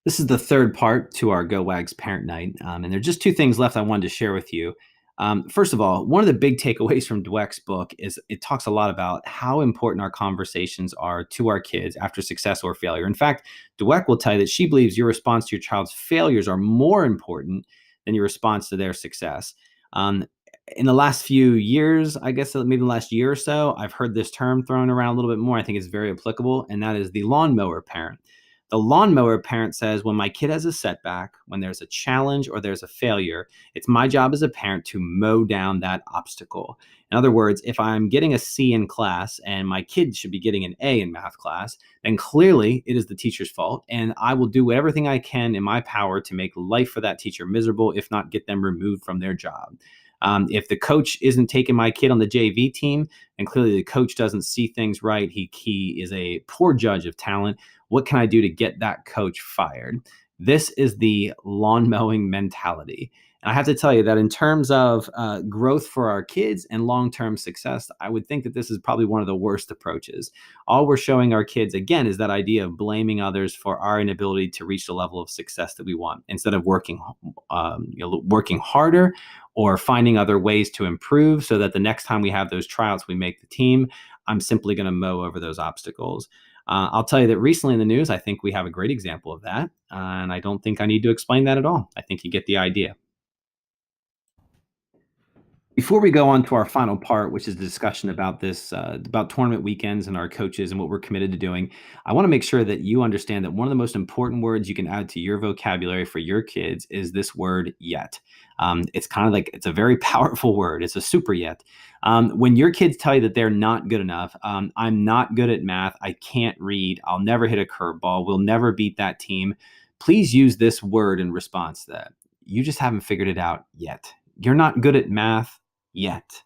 This is the third part to our Go Wags Parent Night, and there are just two things left I wanted to share with you. First of all, one of the big takeaways from Dweck's book is it talks a lot about how important our conversations are to our kids after success or failure. In fact, Dweck will tell you that she believes your response to your child's failures are more important than your response to their success. Um, in the last few years, I guess maybe the last year or so, I've heard this term thrown around a little bit more. I think it's very applicable, and that is the lawnmower parent. The lawnmower parent says, when my kid has a setback, when there's a challenge or there's a failure, it's my job as a parent to mow down that obstacle. In other words, if I'm getting a C in class and my kid should be getting an A in math class, then clearly it is the teacher's fault. And I will do everything I can in my power to make life for that teacher miserable, if not get them removed from their job. If the coach isn't taking my kid on the JV team, and clearly the coach doesn't see things right, he is a poor judge of talent. What can I do to get that coach fired? This is the lawn mowing mentality. And I have to tell you that in terms of growth for our kids and long term success, I would think that this is probably one of the worst approaches. All we're showing our kids, again, is that idea of blaming others for our inability to reach the level of success that we want instead of working harder or finding other ways to improve so that the next time we have those tryouts, we make the team. I'm simply going to mow over those obstacles. I'll tell you that recently in the news, I think we have a great example of that. And I don't think I need to explain that at all. I think you get the idea. Before we go on to our final part, which is the discussion about about tournament weekends and our coaches and what we're committed to doing, I want to make sure that you understand that one of the most important words you can add to your vocabulary for your kids is this word yet. It's kind of like it's a very powerful word. It's a super yet. When your kids tell you that they're not good enough, I'm not good at math, I can't read, I'll never hit a curveball, we'll never beat that team, please use this word in response to that. You just haven't figured it out yet. You're not good at math yet.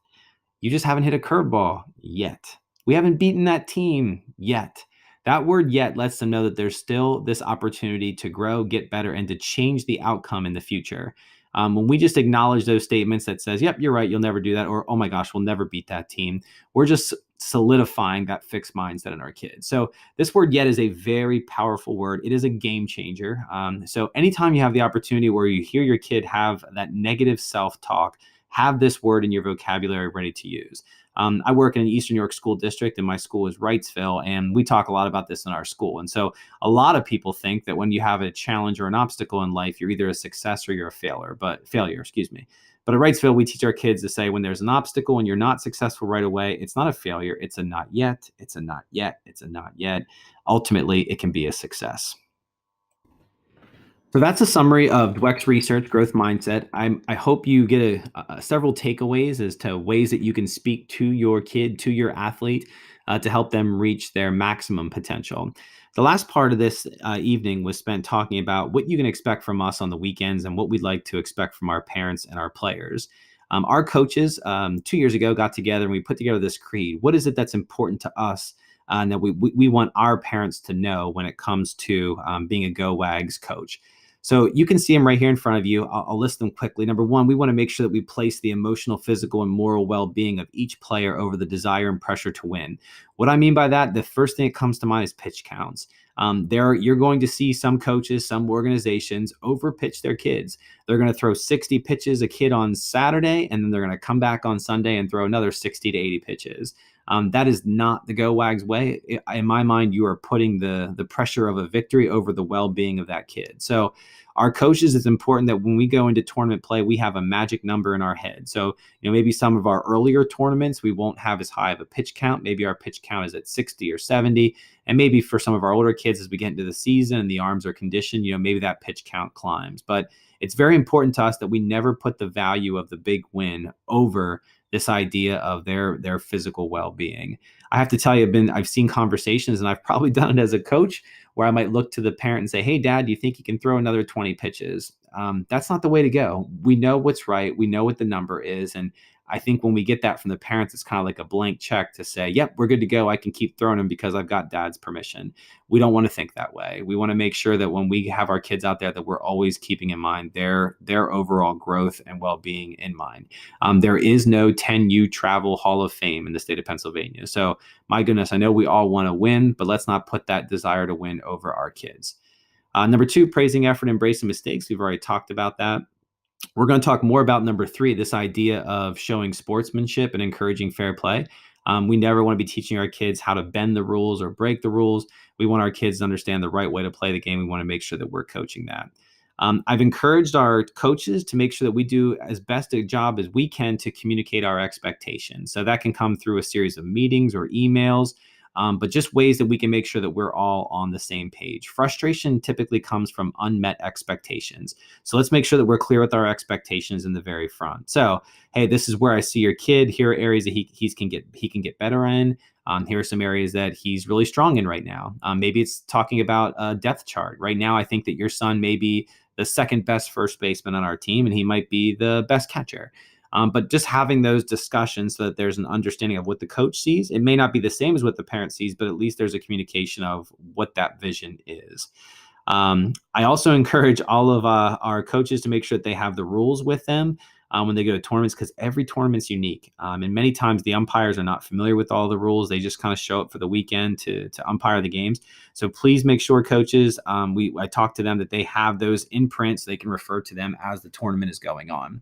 You just haven't hit a curveball yet. We haven't beaten that team yet. That word yet lets them know that there's still this opportunity to grow, get better, and to change the outcome in the future. When we just acknowledge those statements that says, yep, you're right, you'll never do that, or oh my gosh, we'll never beat that team, we're just solidifying that fixed mindset in our kids. So this word yet is a very powerful word. It is a game changer. So anytime you have the opportunity where you hear your kid have that negative self-talk, have this word in your vocabulary ready to use. I work in an Eastern New York school district, and my school is Wrightsville, and we talk a lot about this in our school. And so a lot of people think that when you have a challenge or an obstacle in life, you're either a success or you're a failure, excuse me. But at Wrightsville, we teach our kids to say when there's an obstacle and you're not successful right away, it's not a failure, it's a not yet, it's a not yet, it's a not yet. Ultimately, it can be a success. So that's a summary of Dweck's research, growth mindset. I hope you get several takeaways as to ways that you can speak to your kid, to your athlete, to help them reach their maximum potential. The last part of this evening was spent talking about what you can expect from us on the weekends and what we'd like to expect from our parents and our players. Our coaches 2 years ago got together and we put together this creed. What is it that's important to us and that we want our parents to know when it comes to being a Go Wags coach? So you can see them right here in front of you. I'll list them quickly. Number one, we want to make sure that we place the emotional, physical, and moral well-being of each player over the desire and pressure to win. What I mean by that, the first thing that comes to mind is pitch counts. You're going to see some coaches, some organizations overpitch their kids. They're going to throw 60 pitches a kid on Saturday, and then they're going to come back on Sunday and throw another 60 to 80 pitches. That is not the Go Wags way. In my mind, you are putting the pressure of a victory over the well-being of that kid. So our coaches, it's important that when we go into tournament play, we have a magic number in our head. So, maybe some of our earlier tournaments, we won't have as high of a pitch count. Maybe our pitch count is at 60 or 70. And maybe for some of our older kids, as we get into the season and the arms are conditioned, maybe that pitch count climbs. But it's very important to us that we never put the value of the big win over this idea of their physical well-being. I have to tell you, I've seen conversations, and I've probably done it as a coach, where I might look to the parent and say, hey, Dad, do you think you can throw another 20 pitches? That's not the way to go. We know what's right. We know what the number is. And I think when we get that from the parents, it's kind of like a blank check to say, yep, we're good to go. I can keep throwing them because I've got Dad's permission. We don't want to think that way. We want to make sure that when we have our kids out there, that we're always keeping in mind their overall growth and well-being in mind. There is no 10U Travel Hall of Fame in the state of Pennsylvania. So my goodness, I know we all want to win, but let's not put that desire to win over our kids. Number two, praising effort, embracing mistakes. We've already talked about that. We're going to talk more about number three, this idea of showing sportsmanship and encouraging fair play. We never want to be teaching our kids how to bend the rules or break the rules. We want our kids to understand the right way to play the game. We want to make sure that we're coaching that. I've encouraged our coaches to make sure that we do as best a job as we can to communicate our expectations. So that can come through a series of meetings or emails, but just ways that we can make sure that we're all on the same page. Frustration typically comes from unmet expectations. So let's make sure that we're clear with our expectations in the very front. So, hey, this is where I see your kid. Here are areas that he can get better in. Here are some areas that he's really strong in right now. Maybe it's talking about a depth chart. Right now, I think that your son may be the second best first baseman on our team, and he might be the best catcher. But just having those discussions so that there's an understanding of what the coach sees. It may not be the same as what the parent sees, but at least there's a communication of what that vision is. I also encourage all of our coaches to make sure that they have the rules with them when they go to tournaments, because every tournament's unique. And many times the umpires are not familiar with all the rules. They just kind of show up for the weekend to umpire the games. So please make sure, coaches, I talk to them that they have those in print so they can refer to them as the tournament is going on.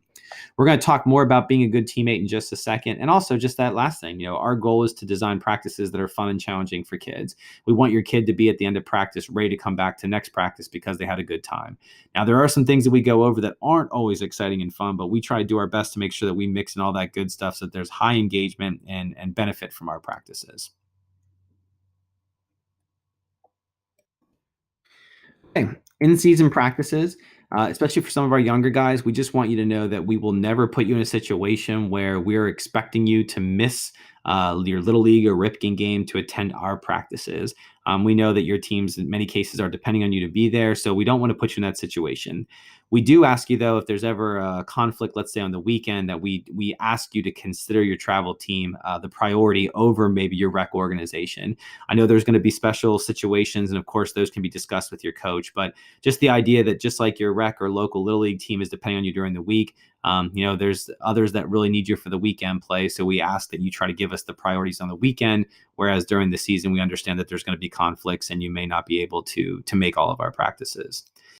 We're going to talk more about being a good teammate in just a second. And also just that last thing, our goal is to design practices that are fun and challenging for kids. We want your kid to be at the end of practice ready to come back to next practice because they had a good time. Now, there are some things that we go over that aren't always exciting and fun, but we try to do our best to make sure that we mix in all that good stuff so that there's high engagement and benefit from our practices. Okay. In-season practices, especially for some of our younger guys, we just want you to know that we will never put you in a situation where we're expecting you to miss your Little League or Ripken game to attend our practices. We know that your teams, in many cases, are depending on you to be there, so we don't want to put you in that situation. We do ask you, though, if there's ever a conflict, let's say on the weekend, that we ask you to consider your travel team the priority over maybe your rec organization. I know there's going to be special situations, and of course, those can be discussed with your coach, but just the idea that just like your rec or local Little League team is depending on you during the week, there's others that really need you for the weekend play. So we ask that you try to give us the priorities on the weekend, whereas during the season, we understand that there's going to be conflicts and you may not be able to make all of our practices.